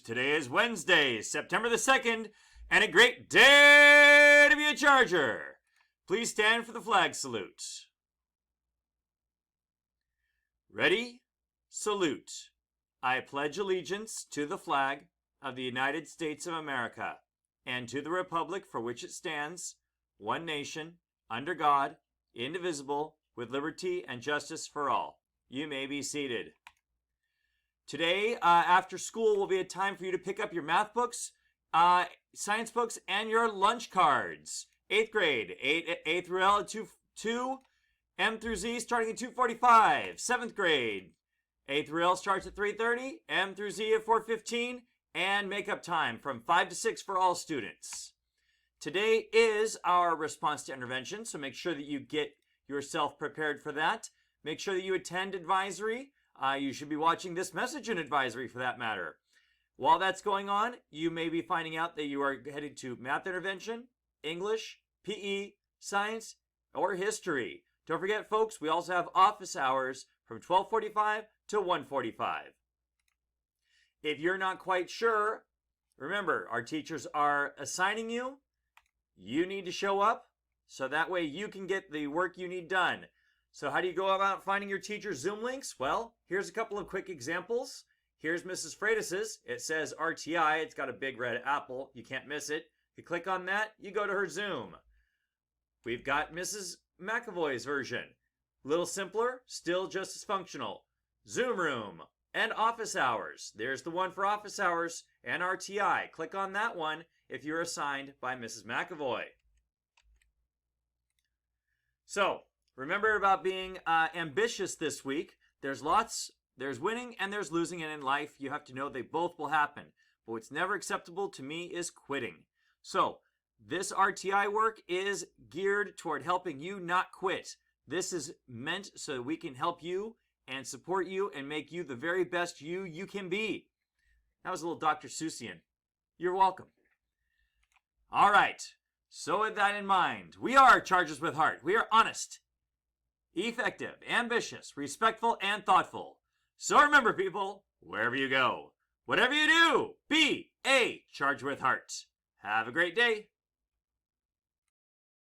Today is Wednesday, September the 2nd, and a great day to be a Charger. Please stand for the flag salute. Ready? Salute. I pledge allegiance to the flag of the United States of America and to the republic for which it stands, one nation, under God, indivisible, with liberty and justice for all. You may be seated. Today, after school, will be a time for you to pick up your math books, science books, and your lunch cards. 8th grade, A through L at 2, M through Z starting at 2:45. 7th grade, A through L starts at 3:30, M through Z at 4:15, and makeup time from 5 to 6 for all students. Today is our response to intervention, so make sure that you get yourself prepared for that. Make sure that you attend advisory. You should be watching this message in advisory for that matter. While that's going on, you may be finding out that you are headed to math intervention, English, PE, science, or history. Don't forget, folks, we also have office hours from 12:45 to 1:45. If you're not quite sure, remember, our teachers are assigning you. You need to show up so that way you can get the work you need done. So how do you go about finding your teacher's Zoom links? Well, here's a couple of quick examples. Here's Mrs. Freitas's. It says RTI. It's got a big red apple. You can't miss it. You click on that, you go to her Zoom. We've got Mrs. McAvoy's version. A little simpler, still just as functional. Zoom room and office hours. There's the one for office hours and RTI. Click on that one if you're assigned by Mrs. McAvoy. So, remember about being ambitious this week. There's winning and there's losing, and in life you have to know they both will happen. But what's never acceptable to me is quitting. So, this RTI work is geared toward helping you not quit. This is meant so that we can help you and support you and make you the very best you can be. That was a little Dr. Seussian. You're welcome. All right. So with that in mind, we are Chargers with Heart. We are honest, effective, ambitious, respectful, and thoughtful. So remember, people, wherever you go, whatever you do, be a Charger with Heart. Have a great day.